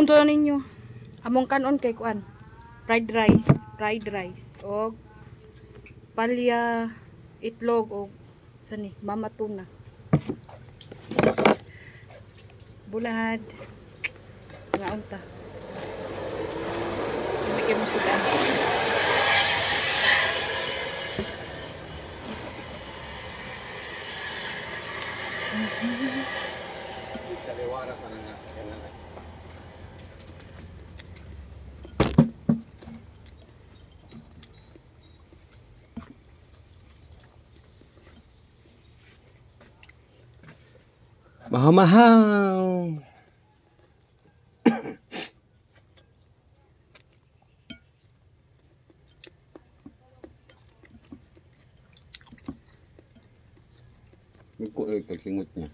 Kaon to ninyo. Among kanon kay kuan. Fried rice o palya, itlog o sani, mama tuna. Bulad. Nga unta. Bigyan mo sudan. Kaliwara sa nga sa kanila. Mahal-mahal. May kulay kasingot niya.